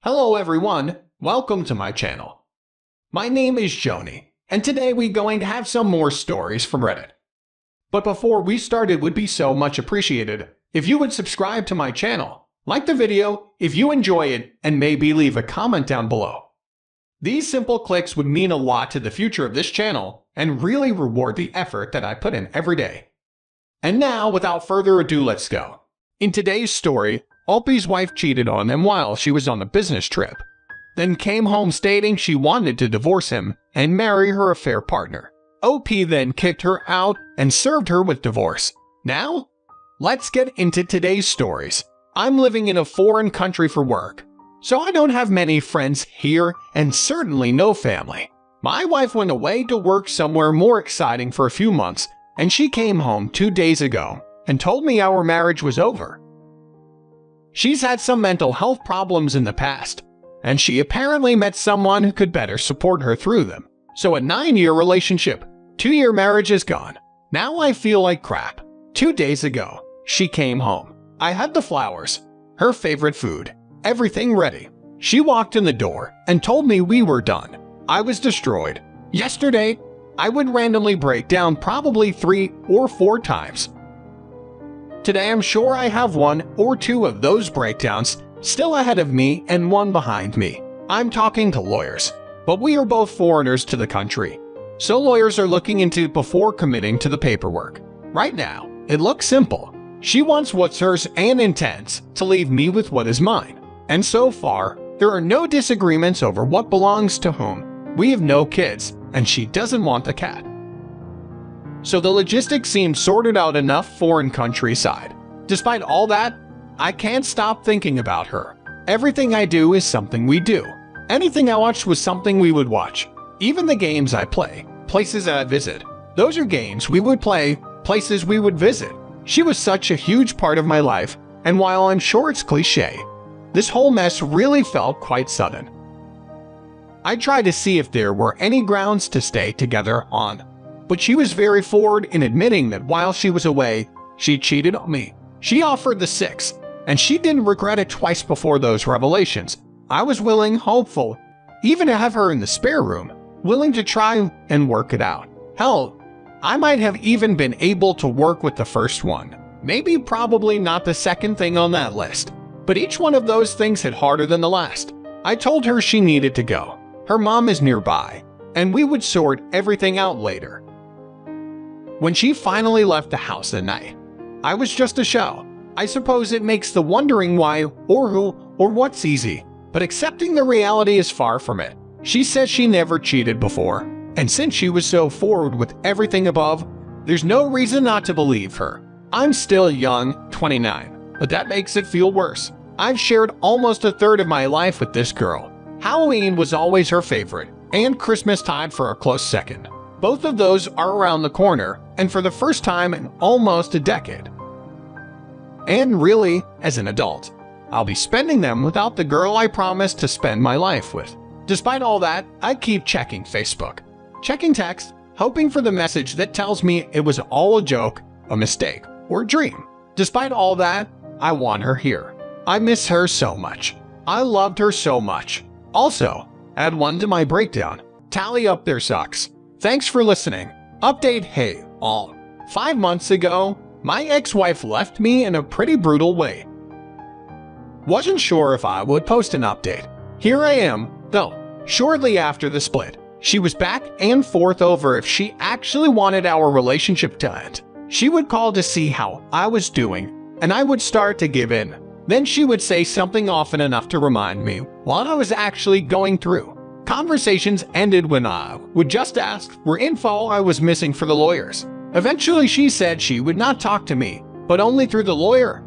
Hello everyone, welcome to my channel. My name is Xony, and today we're going to have some more stories from Reddit. But before we start, it would be so much appreciated if you would subscribe to my channel, like the video if you enjoy it, and maybe leave a comment down below. These simple clicks would mean a lot to the future of this channel and really reward the effort that I put in every day. And now, without further ado, let's go. In today's story, Opie's wife cheated on him while she was on a business trip, then came home stating she wanted to divorce him and marry her affair partner. Opie then kicked her out and served her with divorce. Now, let's get into today's stories. I'm living in a foreign country for work, so I don't have many friends here and certainly no family. My wife went away to work somewhere more exciting for a few months, and she came home 2 days ago and told me our marriage was over. She's had some mental health problems in the past, and she apparently met someone who could better support her through them. So a 9-year relationship, 2-year marriage is gone. Now I feel like crap. 2 days ago, she came home. I had the flowers, her favorite food, everything ready. She walked in the door and told me we were done. I was destroyed. Yesterday, I would randomly break down probably 3 or 4 times. Today I'm sure I have 1 or 2 of those breakdowns still ahead of me and 1 behind me. I'm talking to lawyers, but we are both foreigners to the country, so lawyers are looking into it before committing to the paperwork. Right now, it looks simple. She wants what's hers and intends to leave me with what is mine. And so far, there are no disagreements over what belongs to whom. We have no kids, and she doesn't want a cat. So the logistics seem sorted out enough foreign countryside. Despite all that, I can't stop thinking about her. Everything I do is something we do. Anything I watch was something we would watch. Even the games I play, places I visit, those are games we would play, places we would visit. She was such a huge part of my life, and while I'm sure it's cliche, this whole mess really felt quite sudden. I tried to see if there were any grounds to stay together on, but she was very forward in admitting that while she was away, she cheated on me. She offered the 6, and she didn't regret it twice before those revelations. I was willing, hopeful, even to have her in the spare room, willing to try and work it out. Hell, I might have even been able to work with the first one. Maybe probably not the second thing on that list, but each one of those things hit harder than the last. I told her she needed to go. Her mom is nearby, and we would sort everything out later. When she finally left the house that night, I was just a shell. I suppose it makes the wondering why or who or what's easy, but accepting the reality is far from it. She says she never cheated before, and since she was so forward with everything above, there's no reason not to believe her. I'm still young, 29, but that makes it feel worse. I've shared almost a third of my life with this girl. Halloween was always her favorite, and Christmas tied for a close second. Both of those are around the corner, and for the first time in almost a decade. And really, as an adult, I'll be spending them without the girl I promised to spend my life with. Despite all that, I keep checking Facebook, checking text, hoping for the message that tells me it was all a joke, a mistake, or a dream. Despite all that, I want her here. I miss her so much. I loved her so much. Also, add 1 to my breakdown. Tally up their sucks. Thanks for listening. Update: hey, all. 5 months ago, my ex-wife left me in a pretty brutal way. Wasn't sure if I would post an update. Here I am, though. Shortly after the split, she was back and forth over if she actually wanted our relationship to end. She would call to see how I was doing, and I would start to give in. Then she would say something often enough to remind me what I was actually going through. Conversations ended when I would just ask for info I was missing for the lawyers. Eventually she said she would not talk to me, but only through the lawyer.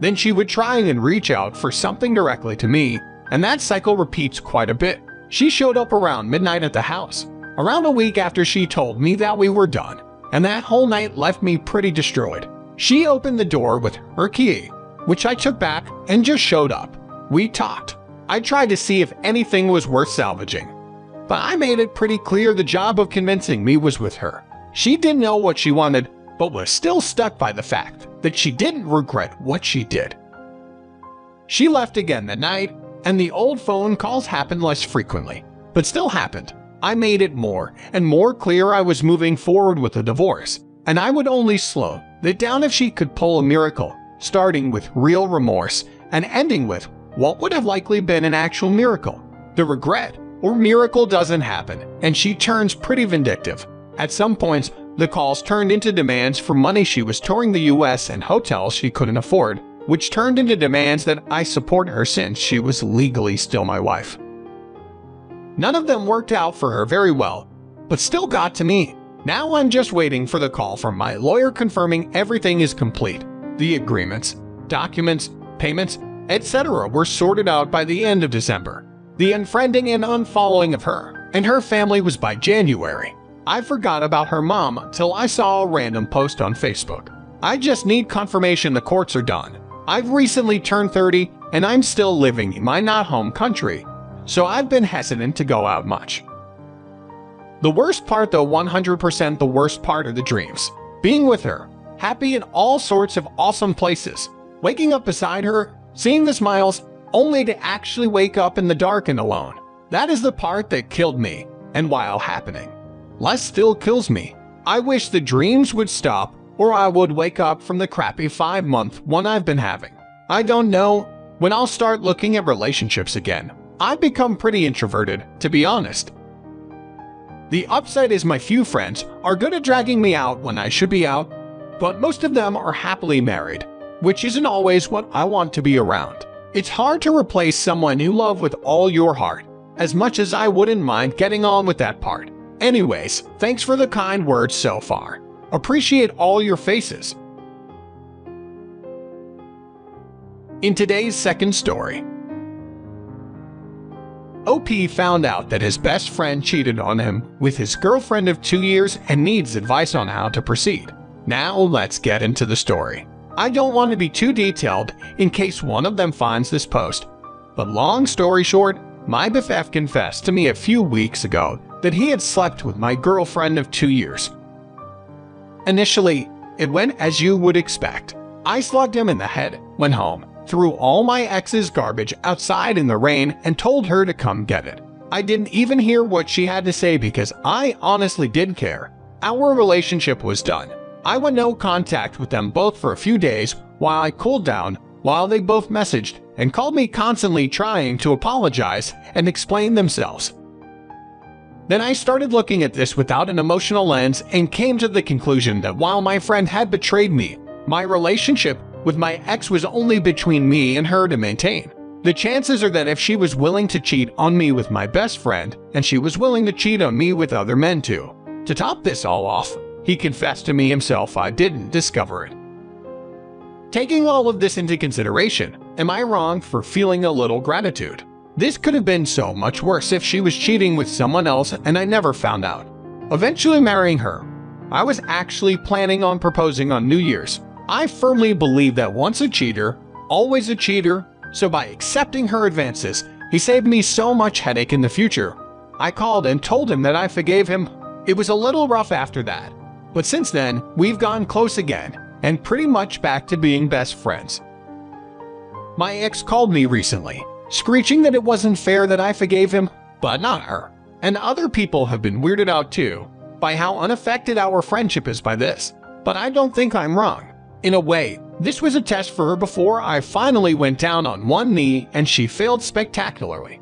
Then she would try and reach out for something directly to me, and that cycle repeats quite a bit. She showed up around midnight at the house, around a week after she told me that we were done, and that whole night left me pretty destroyed. She opened the door with her key, which I took back and just showed up. We talked. I tried to see if anything was worth salvaging, but I made it pretty clear the job of convincing me was with her. She didn't know what she wanted, but was still stuck by the fact that she didn't regret what she did. She left again that night, and the old phone calls happened less frequently, but still happened. I made it more and more clear I was moving forward with a divorce, and I would only slow it down if she could pull a miracle, starting with real remorse and ending with what would have likely been an actual miracle. The regret or miracle doesn't happen, and she turns pretty vindictive. At some points, the calls turned into demands for money she was touring the US and hotels she couldn't afford, which turned into demands that I support her since she was legally still my wife. None of them worked out for her very well, but still got to me. Now I'm just waiting for the call from my lawyer confirming everything is complete. The agreements, documents, payments, etc. were sorted out by the end of December. The unfriending and unfollowing of her and her family was by January. I forgot about her mom until I saw a random post on Facebook. I just need confirmation the courts are done. I've recently turned 30 and I'm still living in my not home country, so I've been hesitant to go out much. The worst part though, 100% the worst part are the dreams. Being with her, happy in all sorts of awesome places, waking up beside her, seeing the smiles, only to actually wake up in the dark and alone. That is the part that killed me, and while happening, less still kills me. I wish the dreams would stop, or I would wake up from the crappy 5-month one I've been having. I don't know when I'll start looking at relationships again. I've become pretty introverted, to be honest. The upside is my few friends are good at dragging me out when I should be out, but most of them are happily married, which isn't always what I want to be around. It's hard to replace someone you love with all your heart, as much as I wouldn't mind getting on with that part. Anyways, thanks for the kind words so far. Appreciate all your faces. In today's second story, OP found out that his best friend cheated on him with his girlfriend of 2 years and needs advice on how to proceed. Now let's get into the story. I don't want to be too detailed in case one of them finds this post, but long story short, my BFF confessed to me a few weeks ago that he had slept with my girlfriend of 2 years. Initially, it went as you would expect. I slugged him in the head, went home, threw all my ex's garbage outside in the rain and told her to come get it. I didn't even hear what she had to say because I honestly didn't care. Our relationship was done. I went no contact with them both for a few days while I cooled down, while they both messaged and called me constantly trying to apologize and explain themselves. Then I started looking at this without an emotional lens and came to the conclusion that while my friend had betrayed me, my relationship with my ex was only between me and her to maintain. The chances are that if she was willing to cheat on me with my best friend, and she was willing to cheat on me with other men too. To top this all off, he confessed to me himself I didn't discover it. Taking all of this into consideration, am I wrong for feeling a little gratitude? This could have been so much worse if she was cheating with someone else and I never found out. Eventually marrying her, I was actually planning on proposing on New Year's. I firmly believe that once a cheater, always a cheater, so by accepting her advances, he saved me so much headache in the future. I called and told him that I forgave him. It was a little rough after that, but since then, we've gotten close again, and pretty much back to being best friends. My ex called me recently, screeching that it wasn't fair that I forgave him, but not her. And other people have been weirded out too, by how unaffected our friendship is by this. But I don't think I'm wrong. In a way, this was a test for her before I finally went down on one knee and she failed spectacularly.